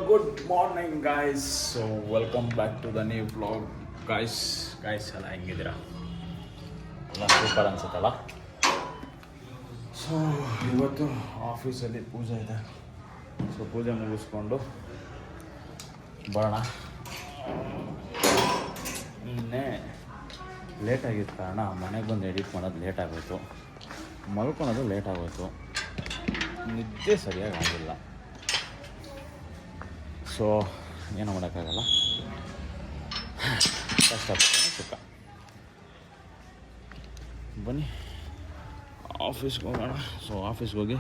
good morning guys. So welcome back to the new vlog guys ಎಲ್ಲ ಹೆಂಗಿದ್ದೀರಾ? ಎಲ್ಲ super ಅನ್ಸುತ್ತಲ್ಲ. So ಇವತ್ತು ಆಫೀಸಲ್ಲಿ ಪೂಜೆ ಇದೆ. ಸೊ ಪೂಜೆ ಮುಗಿಸ್ಕೊಂಡು ಬರೋಣ. ನಿನ್ನೆ ಲೇಟಾಗಿದ್ದ ಕಾರಣ ಮನೆಗೆ ಬಂದು ಎಡಿಟ್ ಮಾಡೋದು ಲೇಟ್ ಆಗೋಯ್ತು, ಮಲ್ಕೊಳೋದು ಲೇಟ್ ಆಗೋಯ್ತು, ನಿದ್ದೆ ಸರಿಯಾಗಿ ಆಗಿಲ್ಲ. ಸೊ ಏನು ಮಾಡೋಕ್ಕಾಗಲ್ಲ, ಕಷ್ಟಪಡ್ತಾನೆ ಸುಖ. ಬನ್ನಿ ಆಫೀಸ್ಗೆ ಹೋಗೋಣ. ಸೊ ಆಫೀಸ್ಗೆ ಹೋಗಿ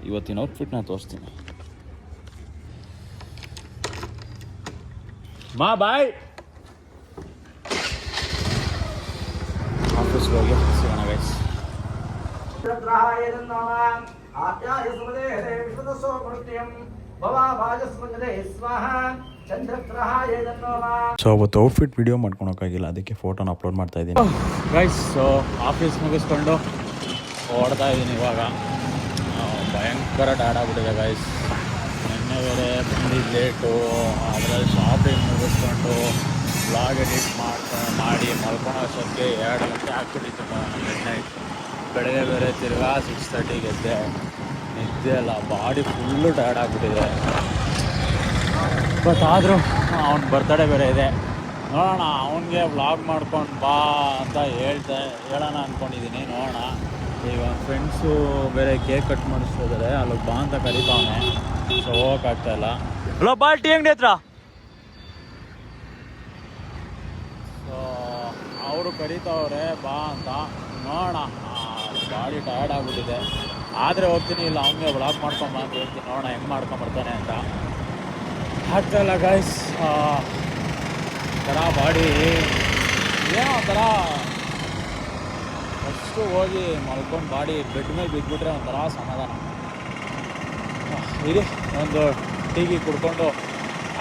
ಇವತ್ತಿನ ಔಟ್ಫಿಟ್ನ ತೋರಿಸ್ತೀನಿ. ಮಾ ಬಾಯ್. ಆಫೀಸ್ಗೆ ಹೋಗಿ ಸಿಗೋಣ ಗೈಸ್. ಸೊ ಅವತ್ತು ಔಟ್ಫಿಟ್ ವಿಡಿಯೋ ಮಾಡ್ಕೊಳಕ್ಕಾಗಿಲ್ಲ, ಅದಕ್ಕೆ ಫೋಟೋನ ಅಪ್ಲೋಡ್ ಮಾಡ್ತಾ ಇದ್ದೀನಿ ಗೈಸ್. ಸೊ ಆಫೀಸ್ ಮುಗಿಸ್ಕೊಂಡು ಓಡ್ತಾ ಇದ್ದೀನಿ ಇವಾಗ. ಭಯಂಕರ ಟಯರ್ಡ್ ಆಗ್ಬಿಟ್ಟಿದೆ ಗೈಸ್. ನಿನ್ನೆ ಬೇರೆ ಬಂದಿದ್ದು ಲೇಟು, ಅದರಲ್ಲಿ ಶಾಪಿಂಗ್ ಮುಗಿಸ್ಕೊಂಡು ಬ್ಲಾಗ್ ಎಡಿಟ್ ಮಾಡಿ ಮಲ್ಕೊಳೋ ಅಷ್ಟೊತ್ತಿಗೆ 2 ಗಂಟೆ ಆಗ್ಬಿಟ್ಟಿತ್ತು ಮಿಡ್ ನೈಟ್. ಬೆಳಗ್ಗೆ ಬೇರೆ ತಿರ್ಗಾ 6:30ಗೆ ಎದ್ದೆ. ನಿದ್ದೆ ಅಲ್ಲ, ಬಾಡಿ ಫುಲ್ಲು ಟಯರ್ಡ್ ಆಗಿಬಿಟ್ಟಿದೆ. ಬಟ್ ಆದರೂ ಅವ್ನ ಬರ್ತಡೇ ಬೇರೆ ಇದೆ, ನೋಡೋಣ. ಅವನಿಗೆ ವ್ಲಾಗ್ ಮಾಡ್ಕೊಂಡು ಬಾ ಅಂತ ಹೇಳೋಣ ಅಂದ್ಕೊಂಡಿದ್ದೀನಿ. ನೋಡೋಣ. ಈಗ ಫ್ರೆಂಡ್ಸು ಬೇರೆ ಕೇಕ್ ಕಟ್ ಮಾಡಿಸ್ತಿದ್ದಾರೆ, ಅಲ್ಲಿಗೆ ಬಾ ಅಂತ ಕರೀತಾವನೆ. ಸೊ ಹೋಗೋಕ್ಕಾಗ್ತಾಯಿಲ್ಲ. ಹಲೋ ಬಾ ಟೀ ಅಂಗಡಿ ಹತ್ರ. ಸೊ ಅವರು ಕರೀತಾವ್ರೆ ಬಾ ಅಂತ. ನೋಡೋಣ. ಬಾಡಿ ಟಯರ್ಡ್ ಆಗಿಬಿಟ್ಟಿದೆ. ಆದರೆ ಹೋಗ್ತೀನಿ, ಇಲ್ಲ ಅವನಿಗೆ ವ್ಲಾಗ್ ಮಾಡ್ಕೊಂಬ ಅಂತ ಹೇಳ್ತೀನಿ. ನೋಡೋಣ ಹೆಂಗೆ ಮಾಡ್ಕೊಂಬರ್ತಾನೆ ಅಂತ. ಆಗ್ತಾಯಿಲ್ಲ ಗೈಸ್. ಥರ ಬಾಡಿ ಏನೋ ಒಂಥರ ಫಸ್ಟು ಹೋಗಿ ಮಲ್ಕೊಂಡು ಬಾಡಿ ಬೆಡ್ ಮೇಲೆ ಬಿದ್ದುಬಿಟ್ರೆ ಒಂಥರ ಸಮಾಧಾನ. ಇರಿ, ಒಂದು ಟೀಗಿ ಕುಡ್ಕೊಂಡು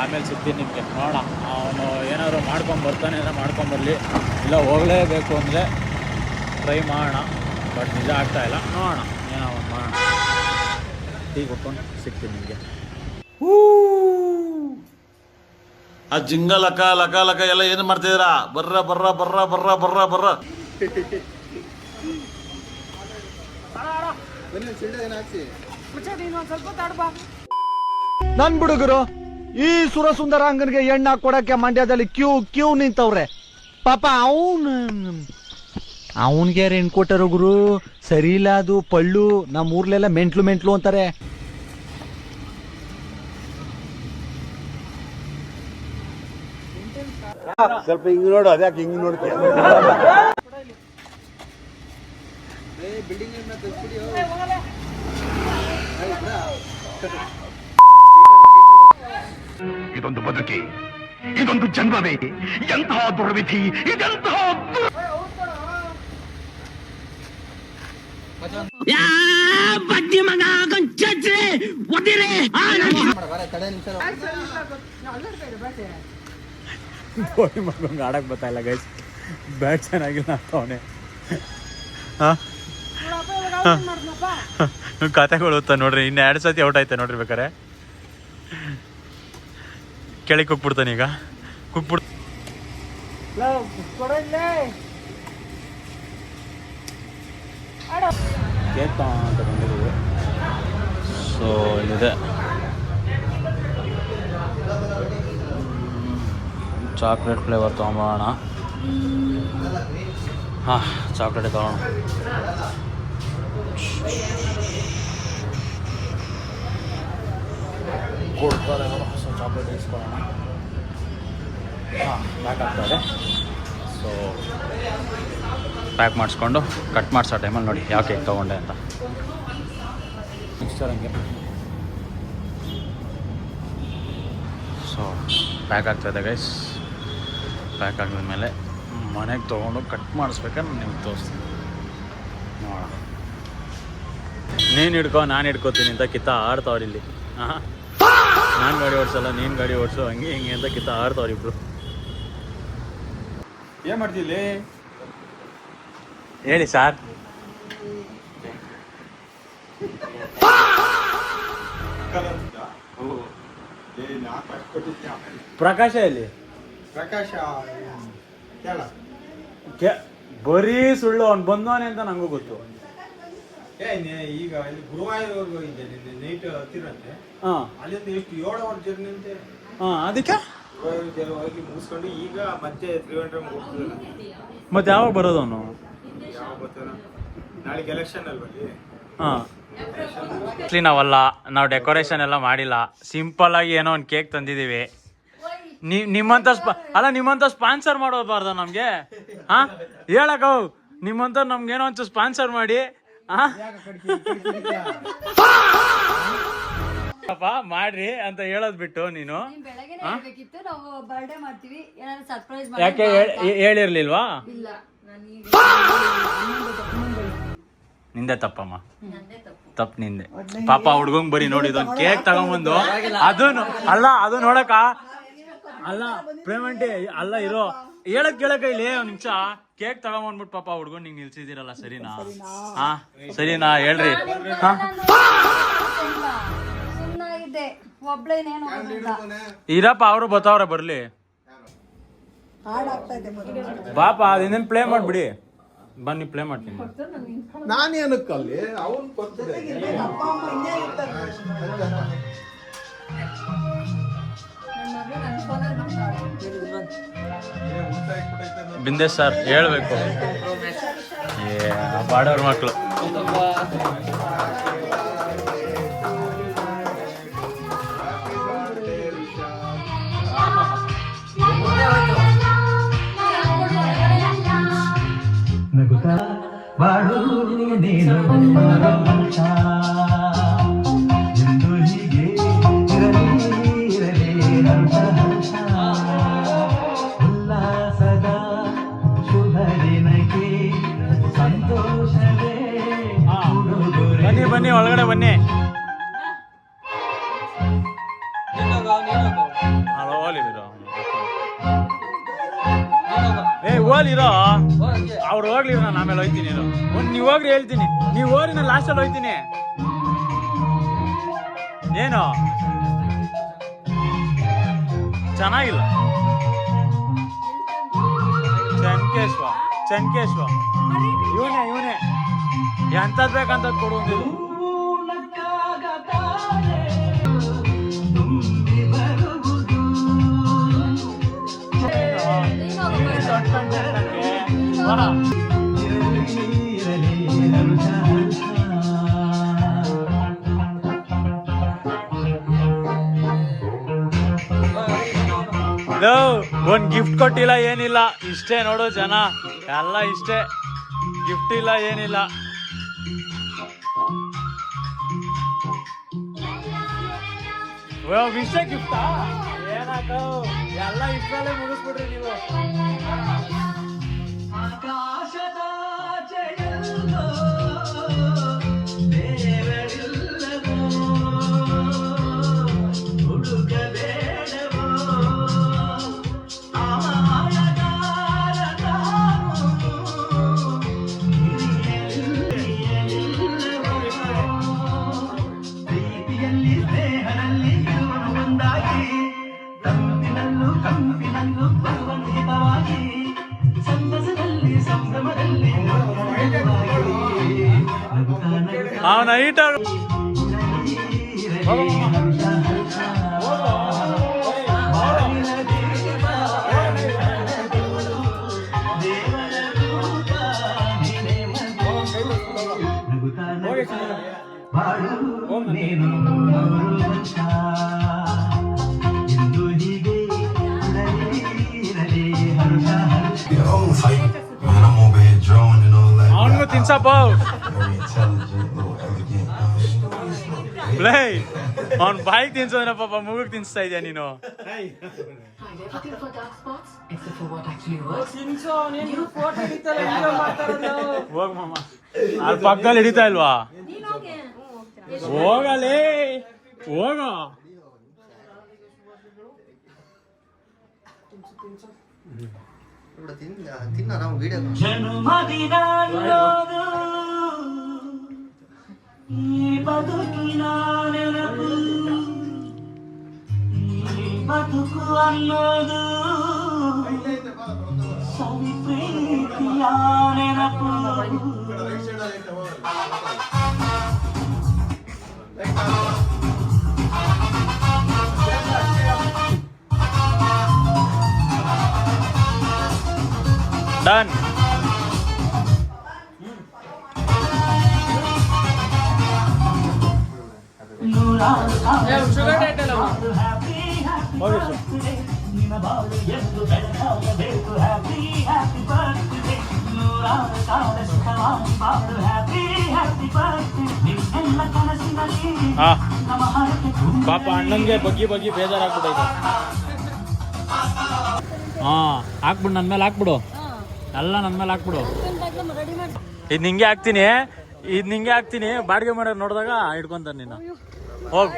ಆಮೇಲೆ ಸಿಗ್ತೀನಿ ನಿಮಗೆ. ನೋಡೋಣ, ಅವನು ಏನಾದರೂ ಮಾಡ್ಕೊಂಬರ್ತಾನೆ ಅಂದರೆ ಮಾಡ್ಕೊಂಬರಲಿ, ಇಲ್ಲ ಹೋಗಲೇಬೇಕು ಅಂದರೆ ಟ್ರೈ ಮಾಡೋಣ. ಬಟ್ ನಿಜ ಆಗ್ತಾಯಿಲ್ಲ. ನೋಡೋಣ, ಏನೋ ಒಂದು ಮಾಡೋಣ. ಟೀ ಕುಡ್ಕೊಂಡು ಸಿಗ್ತೀನಿ ನಿಮಗೆ. ಆ ಜಿಂಗ ಲಕ ಲಕ ಲಕ ಎಲ್ಲ ಏನು ಮಾಡ್ತಿದ್ದೀರಾ? ಬರ್ರ ಬರ್ರ ಬರ್ರ ಬರ್ರ ಬರ್ರ ಬರ್ರ. ನನ್ ಬಿಡುಗರು ಈ ಸುರಸುಂದರಾಂಗನಿಗೆ ಎಣ್ಣ ಕೊಡಕ್ಕೆ ಮಂಡ್ಯದಲ್ಲಿ ಕ್ಯೂ ನಿಂತವ್ರೆ. ಪಾಪ ಅವನ್ಗೆ ಯಾರು ಹೆಣ್ ಕೊಟ್ಟಾರ ಗುರು? ಸರಿ ಇಲ್ಲ ಅದು ಪಳ್ಳು. ನಮ್ಮ ಊರ್ಲೆಲ್ಲ ಮೆಂಟ್ಲು ಅಂತಾರೆ. ಸ್ವಲ್ಪ ಹಿಂಗ್ ನೋಡು, ಅದ್ಯಾಕೆ ಹಿಂಗ್ ನೋಡ್ತೀಯ? ಇದೊಂದು ಬದುಕಿ, ಇದೊಂದು ಜನ್ಮವೇ, ಎಂತಹ ದುರ್ವಿಧಿ, ಇದೆಂತಹ ಗೋಲಿ ಮಾಡ್ಕೊಂಡು ಆಡಕ್ಕೆ ಬರ್ತಾಯಿಲ್ಲ ಗೈಸ್. ಬ್ಯಾಟ್ ಚೆನ್ನಾಗಿಲ್ಲ ಅಂತ ಅವನೇ. ಹಾಂ ಕತೆಗಳು ಓದ್ತಾ ನೋಡ್ರಿ. ಇನ್ನು 2 ಸತಿ ಔಟ್ ಆಯ್ತಾ ನೋಡ್ರಿ. ಬೇಕಾರೆ ಕೆಳಗೆ ಕುಕ್ಬಿಡ್ತಾನೆ. ಈಗ ಕೇಕ್ ಅಂತ ಬಂದಿದ್ದೀವಿ. ಸೊ ಇಲ್ಲಿದೆ ಚಾಕ್ಲೇಟ್ ಫ್ಲೇವರ್ ತೊಗೊಂಬೋಣ. ಹಾಂ, ಚಾಕ್ಲೇಟ್ ತೊಗೊಳ್ಳೋಣ. ಕೊಡ್ತಾರೆ, ಸೊ ಚಾಕ್ಲೇಟ್ ಇಸ್ಕೊಳ್ಳೋಣ. ಹಾಂ, ಪ್ಯಾಕ್ ಆಗ್ತಾಯಿದೆ. ಸೊ ಪ್ಯಾಕ್ ಮಾಡಿಸ್ಕೊಂಡು ಕಟ್ ಮಾಡಿಸೋ ಟೈಮಲ್ಲಿ ನೋಡಿ ಯಾವ ಕೇಕ್ ತೊಗೊಂಡೆ ಅಂತ. ಮಿಕ್ಸ್ಚರ್ ಹಂಗೆ. ಸೊ ಪ್ಯಾಕ್ ಆಗ್ತಾಯಿದೆ ಗೈಸ್. ಪ್ಯಾಕ್ ಆಗಿದ್ಮೇಲೆ ಮನೆಗೆ ತೊಗೊಂಡು ಕಟ್ ಮಾಡಿಸ್ಬೇಕಾದ್ರೆ ನಿಮ್ಗೆ ತೋರಿಸ್ತೀನಿ. ನೋಡೋಣ. ನೀನು ಹಿಡ್ಕೊ ನಾನು ಹಿಡ್ಕೋತೀನಿ ಅಂತ ಆಡ್ತಾವ್ರಿ ಇಲ್ಲಿ. ಹಾಂ, ನಾನು ಗಾಡಿ ಓಡಿಸಲ್ಲ, ನೀನು ಗಾಡಿ ಓಡಿಸು, ಹಂಗೆ ಹಿಂಗೆ ಅಂತ ಆಡ್ತಾವ್ರಿ ಇಬ್ರು. ಏನು ಮಾಡ್ತಿಲ್ಲಿ ಹೇಳಿ ಸಾರ್? ಪ್ರಕಾಶ ಎಲ್ಲಿ? ಪ್ರಕಾಶ ಕೇಳ ಬರೀ ಸುಳ್ಳು, ಅವ್ನು ಬಂದವನೇ ಅಂತ ನಂಗೂ ಗೊತ್ತು. ಈಗ ಇಲ್ಲಿ ಗುರುವಾಯೂರ್ವರೆಗೂ ಇದ್ದೆ ನಿನ್ನೆ ನೈಟ್ ಹತ್ತಿರಂತೆ. ಅಲ್ಲಿಂದ ಎಷ್ಟು 7 ಅವರ್ ಜರ್ನಿ ಅಂತೆ. ಅದಕ್ಕೆ ಗುರುವಾಯೂರ್ ಹೋಗಿ ಮುಗಿಸ್ಕೊಂಡು ಈಗ ಮತ್ತೆ ತ್ರಿವೇಂದ್ರಮ್ ಹೋಗ್ತಿಲ್ಲ. ಮತ್ತೆ ಯಾವಾಗ ಬರೋದು ಅವನು? ಯಾವಾಗ ಗೊತ್ತಾನ, ನಾಳೆಗೆ ಎಲೆಕ್ಷನ್ ಅಲ್ವಲ್ಲಿ. ನಾವಲ್ಲ, ನಾವು ಡೆಕೋರೇಷನ್ ಎಲ್ಲ ಮಾಡಿಲ್ಲ, ಸಿಂಪಲ್ ಆಗಿ ಏನೋ ಒಂದು ಕೇಕ್ ತಂದಿದ್ದೀವಿ. ನಿಮ್ಮಂತ ನಿಮ್ಮಂತ ಸ್ಪಾನ್ಸರ್ ಮಾಡೋಬಾರ್ದ ನಮ್ಗೆ? ಹೇಳಕ್ಕ ನಿಮ್ಮಂತ ನಮ್ಗೇನೋ ಒಂಚೂರು ಸ್ಪಾನ್ಸರ್ ಮಾಡಿ ಮಾಡ್ರಿ ಅಂತ ಹೇಳೋದ್ ಬಿಟ್ಟು ನೀನು ಯಾಕೆ ಹೇಳಿರ್ಲಿಲ್ವಾ? ನಿಂದೆ ತಪ್ಪಮ್ಮ, ತಪ್ಪು ನಿಂದೆ. ಪಾಪ ಹುಡ್ಗಂಗ್ ಬರೀ ನೋಡಿದ್ ಕೇಕ್ ತಗೊಂಬಂದು ಅದು ನೋಡಕ ಅಲ್ಲ ಪೇಮೆಂಟ್ ಅಲ್ಲ ಇರೋ ಹೇಳಕ್ ಇಲ್ಲಿ ಒಂದ್ ನಿಮಿಷ ಕೇಕ್ ತಗೊಂಬಂದ್ಬಿಟ್ಟು ಪಾಪ ಹುಡ್ಗೊಂಡ್ ನಿಂಗೆ ನಿಲ್ಸಿದಿರಲ್ಲ, ಸರಿನಾ? ಸರಿನಾ ಹೇಳ್ರಿ. ಇರಪ್ಪ, ಅವರು ಬತ್ತಾವ್ರೆ ಬರ್ಲಿ ಪಾಪ. ಅದೇನೇನು ಪ್ಲೇ ಮಾಡ್ಬಿಡಿ, ಬನ್ನಿ ಪ್ಲೇ ಮಾಡ್ತೀನಿ. ನಾನೇನಕ್ಕಲ್ಲಿ ಅವನ್ ಬಿಂದೇಶ್ ಸರ್ ಹೇಳ್ಬೇಕು, ಬಾಡೋರ್ ಮಕ್ಳು. ಬನ್ನಿ ಒಳಗಡೆ ಬನ್ನಿ. ಹೋಗ್ಲಿರೋ ಅವ್ರು ಹೋಗ್ಲಿರೋ, ನಾನು ಆಮೇಲೆ ಹೋಯ್ತೀನಿ. ನೀವ್ ಹೋಗ್ರಿ ಹೇಳ್ತೀನಿ, ನೀವ್ ಹೋಗ್ರಿ, ನಾನು ಲಾಸ್ಟಲ್ಲಿ ಹೋಯ್ತೀನಿ. ಏನು ಚೆನ್ನಾಗಿಲ್ಲ? ಚನ್ಕೇಶ್ವ ಇವನೇ ಎಂತದ್ ಬೇಕಂತ ಕೊಡುವಂತ. ಒಂದ್ ಗಿಫ್ಟ್ ಕೊಟ್ಟಿಲ್ಲ, ಏನಿಲ್ಲ, ಇಷ್ಟೇ ನೋಡು ಜನ ಎಲ್ಲ ಇಷ್ಟೇ, ಗಿಫ್ಟ್ ಇಲ್ಲ ಏನಿಲ್ಲ. ವಿಷಯ ಗಿಫ್ಟಾ ಏನಾಕ ಎಲ್ಲ ಇಷ್ಟರಲ್ಲೇ ಮುಗಿಸ್ಬಿಡ್ರಿ ನೀವು. ಅವನ ಐಟ ಅವನಿಗೂ ತಿನ್ಸಪ್ಪ ಅವ್ನ್ ಬಾಯಿಗೆ ತಿನ್ಸೋದ್ರ ಪಾಪ, ಮೂಗಿಗೆ ತಿನ್ಸ್ತಾ ಇದೆಯಾ ನೀನು? ಹೋಗ್ ಮಾಮ, ಅಲ್ಲಿ ಪಕ್ಕದಲ್ಲಿ ಹಿಡಿತಾ ಇಲ್ವಾ? ಹೋಗಲೇ ಹೋಗ. ಬದುಕಿನ ನೆನಪು ಬದುಕು ಅನ್ನೋದು ಸವಿ ಪ್ರೀತಿಯ ನೆನಪು. ಡನ್. ನೂರಾರು ಹ್ಯಾಪಿ ಬರ್ತ್ಡೇ ನಿನ್ನ ಬಾಳು ಎಂದು ಬೆಳಗಾಗಬೇಕು. ಹ್ಯಾಪಿ ಹ್ಯಾಪಿ ಬರ್ತ್ಡೇ ನೂರಾರು ಕಾಲ ಸುಖವಾಗಿ ಬಾಳು. ಹ್ಯಾಪಿ ಹ್ಯಾಪಿ ಬರ್ತ್ಡೇ ಎಲ್ಲ ಕನಸಿನಲ್ಲಿ ಹಾ ನಮ್ಮ ಹರಕೆ ಪಾಪ ಅಣ್ಣಂಗೆ ಬಗ್ಗಿ ಬಗ್ಗಿ ಬೇಜಾರಾಗ್ಬಿಟ್ಟೈತೆ. ಹಾಂ ಹಾಕ್ಬಿಡು, ನನ್ನ ಮೇಲೆ ಹಾಕ್ಬಿಡು, ಎಲ್ಲ ನನ್ನ ಮೇಲೆ ಹಾಕ್ಬಿಡು. ಇದು ನಿಂಗೆ ಹಾಕ್ತೀನಿ ಬಾಡಿಗೆ ಮಾಡೋರು ನೋಡಿದಾಗ ಹಿಡ್ಕೊಂತಾರೆ ನಿನ್ನ. ಹೋಗು.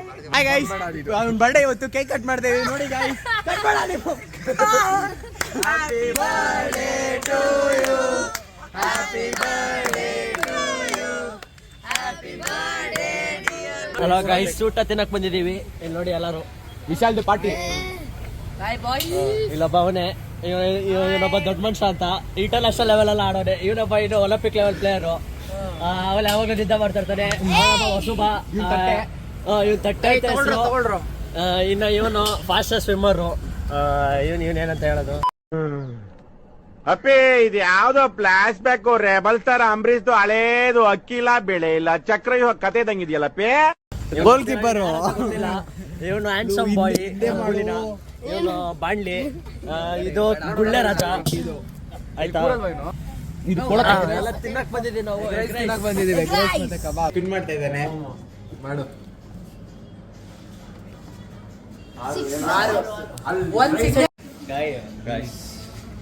ಅವ್ನ ಬರ್ಡೇ ಇವತ್ತು ಕೇಕ್ ಕಟ್ ಮಾಡ್ತೇವೆ ನೋಡಿ ಗಾಯ್ಸ್. ಕಟ್ ಮಾಡ ನೀವು. Happy birthday to you, happy birthday to you, happy birthday dear. Hello guys, ಊಟ ತಿನ್ನಕ್ ಬಂದಿದೀವಿ. ಇಲ್ಲಿ ನೋಡಿ ಎಲ್ಲರೂ. ವಿಶಾಲ್ದು ಪಾರ್ಟಿ. ಇಲ್ಲೊಬ್ಬ ಅವನೇ, ಇವನೊಬ್ಬ ದೊಡ್ಡ ಮನುಷ್ಯ ಅಂತ ಇಂಟರ್ನ್ಯಾಷನಲ್ ಲೆವೆಲ್ ಎಲ್ಲ ಆಡೋನೆ. ಇವನೊಬ್ಬ ಇನ್ನು ಒಲಿಂಪಿಕ್ ಲೆವೆಲ್ ಪ್ಲೇಯರು. ಅವಳು ಯಾವಾಗಲೂ ನಿದ್ದೆ ಮಾಡ್ತಾ ಇರ್ತಾನೆ. ಹೊಸುಬ ಇವನ್ ತಟ್ಟೆ ಹೆಸರು. ಇನ್ನು ಇವನು ಫಾಸ್ಟೆಸ್ಟ್ ಸ್ವಿಮ್ಮರು. ಇವನ್ ಏನಂತ ಹೇಳೋದು? ಅಪ್ಪಿ ಇದು ಯಾವ್ದೋ ಫ್ಲಾಶ್ ಬ್ಯಾಕ್ ರೆಬಲ್ ಸ್ಟಾರ್ ಅಂಬರೀಶ್ದು ಹಳೇದು. ಅಕ್ಕಿಲ್ಲ ಬೆಳೆ ಇಲ್ಲ ಚಕ್ರ ಕತೆ ಇದಂಗಿದೆಯಲ್ಲಪ್ಪಿ. ಗೋಲ್ ಕೀಪರ್ ಇವನು ಹ್ಯಾಂಡ್ಸಮ್ ಬಾಯ್. ಇವನು ಬಾಂಡ್ಲಿ. ಇದು ಗುಳ್ಳೆ ರಾಜ. ಆಯ್ತಾ? ಎಲ್ಲ ತಿನ್ನಕ್ ಬಂದಿದ್ದೀವಿ ನಾವು. ಬಂದಿದ್ದೀವಿ. ಪಿನ್ ಮಾಡ್ತಾ ಇದ್ದಾನೆ. ಮಾಡು.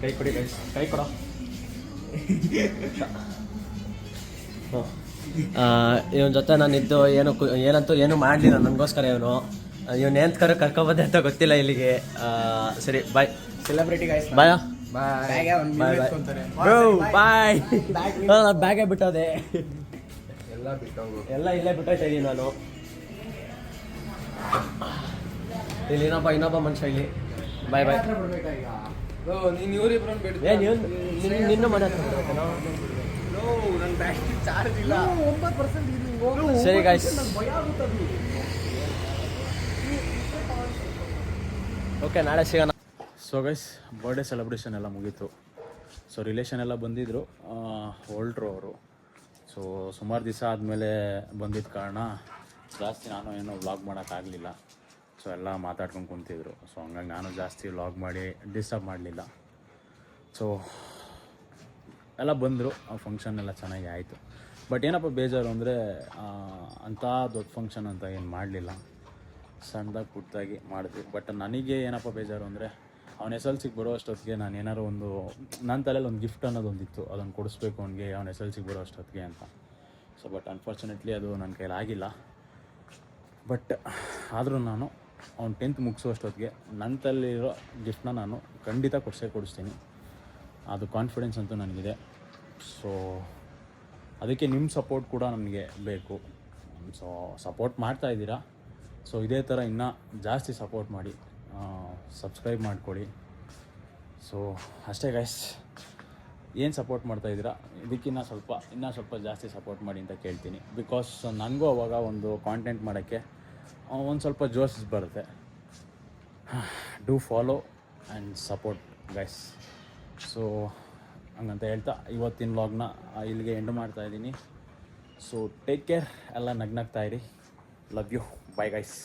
ಕೈ ಕೊಡಿ ಗೈಸ್, ಕೈ ಕೊಡೋ. ಇವನ್ ಜೊತೆ ನಾನಿದ್ದು ಏನು ಮಾಡಲಿಲ್ಲ ನನಗೋಸ್ಕರ. ಇವನು ಏನ್ ಕರ್ಕೊಬೋದೆ ಅಂತ ಗೊತ್ತಿಲ್ಲ ಇಲ್ಲಿಗೆ. ಸರಿ ಬಾಯ್. Celebrity guys. ಬಾಯ್ ಬಾಯ್. ಬಾಯ್. ಬ್ಯಾಗೇ ಬಿಟ್ಟೋದೆ. ಎಲ್ಲ ಇಲ್ಲೇ ಬಿಟ್ಟೋಯ್ತಾ ಇದೀನಿ ನಾನು. ಇಲ್ಲಿ ಇನ್ನೊಬ್ಬ ಮನುಷ್ಯ ಇಲ್ಲಿ. ಬಾಯ್ ಬಾಯ್. ನಿನ್ನ ಮನೆ ಹತ್ರ ಸರಿ ಗಾಯ್ಸ್. ಓಕೆ, ನಾಳೆ ಸಿಗೋಣ. ಸೊ ಗೈಸ್, ಬರ್ಡೇ ಸೆಲೆಬ್ರೇಷನ್ ಎಲ್ಲ ಮುಗೀತು. ಸೊ ರಿಲೇಷನ್ ಎಲ್ಲ ಬಂದಿದ್ದರು, ಹೊರಟ್ರು ಅವರು. ಸೊ ಸುಮಾರು ದಿವಸ ಆದಮೇಲೆ ಬಂದಿದ್ದ ಕಾರಣ ಜಾಸ್ತಿ ನಾನು ಏನೋ ವ್ಲಾಗ್ ಮಾಡೋಕ್ಕಾಗಲಿಲ್ಲ. ಸೊ ಎಲ್ಲ ಮಾತಾಡ್ಕೊಂಡು ಕುಂತಿದ್ರು. ಸೊ ಹಂಗಾಗಿ ನಾನು ಜಾಸ್ತಿ ವ್ಲಾಗ್ ಮಾಡಿ ಡಿಸ್ಟರ್ಬ್ ಮಾಡಲಿಲ್ಲ. ಸೊ ಎಲ್ಲ ಬಂದರು. ಆ ಫಂಕ್ಷನ್ ಎಲ್ಲ ಚೆನ್ನಾಗಿ ಆಯಿತು. ಬಟ್ ಏನಪ್ಪ ಬೇಜಾರು ಅಂದರೆ ಅಂಥ ದೊಡ್ಡ ಫಂಕ್ಷನ್ ಅಂತ ಏನು ಮಾಡಲಿಲ್ಲ, ಸಣ್ಣದಾಗಿ ಪುಟ್ಟದಾಗಿ ಮಾಡಿದ್ವಿ. ಬಟ್ ನನಗೆ ಏನಪ್ಪ ಬೇಜಾರು ಅಂದರೆ ಅವನ SLCಗೆ ಬರೋ ಅಷ್ಟೊತ್ತಿಗೆ ನಾನು ಏನಾರು ಒಂದು ನನ್ನ ತಲೆಯಲ್ಲಿ ಒಂದು ಗಿಫ್ಟ್ ಅನ್ನೋದೊಂದಿತ್ತು, ಅದನ್ನು ಕೊಡಿಸ್ಬೇಕು ಅವನಿಗೆ ಅವನ SLCಗೆ ಬರೋ ಅಷ್ಟೊತ್ತಿಗೆ ಅಂತ. ಸೊ ಬಟ್ ಅನ್ಫಾರ್ಚುನೇಟ್ಲಿ ಅದು ನನ್ನ ಕೈಲಿ ಆಗಿಲ್ಲ. ಬಟ್ ಆದರೂ ನಾನು ಅವ್ನು 10th ಮುಗಿಸೋ ಅಷ್ಟೊತ್ತಿಗೆ ನನ್ನ ತಲೆಯಿರೋ ಗಿಫ್ಟನ್ನ ನಾನು ಖಂಡಿತ ಕೊಡಿಸ್ತೀನಿ. ಅದು ಕಾನ್ಫಿಡೆನ್ಸ್ ಅಂತೂ ನನಗಿದೆ. ಸೊ ಅದಕ್ಕೆ ನಿಮ್ಮ ಸಪೋರ್ಟ್ ಕೂಡ ನನಗೆ ಬೇಕು. So support ಮಾಡ್ತಾಯಿದ್ದೀರಾ. ಸೊ ಇದೇ ಥರ ಇನ್ನೂ ಜಾಸ್ತಿ ಸಪೋರ್ಟ್ ಮಾಡಿ, ಸಬ್ಸ್ಕ್ರೈಬ್ ಮಾಡ್ಕೊಳ್ಳಿ. ಸೊ ಅಷ್ಟೇ ಗೈಸ್, ಏನು ಸಪೋರ್ಟ್ ಮಾಡ್ತಾಯಿದ್ದೀರಾ ಇದಕ್ಕಿನ್ನ ಸ್ವಲ್ಪ ಜಾಸ್ತಿ ಸಪೋರ್ಟ್ ಮಾಡಿ ಅಂತ ಕೇಳ್ತೀನಿ. ಬಿಕಾಸ್ ನನಗೂ ಅವಾಗ ಒಂದು ಕಾಂಟೆಂಟ್ ಮಾಡೋಕ್ಕೆ ಒಂದು ಸ್ವಲ್ಪ ಜೋಶ್ ಬರುತ್ತೆ. Do follow and support guys. So ಹಂಗಂತ ಹೇಳ್ತಾ ಇವತ್ತಿನ ವ್ಲಾಗ್ನ ಇಲ್ಲಿಗೆ ಎಂಡ್ ಮಾಡ್ತಾಯಿದ್ದೀನಿ. ಸೊ ಟೇಕ್ ಕೇರ್, ಎಲ್ಲ ನಗ್ನಾಗ್ತಾಯಿರಿ. Love you. Bye guys.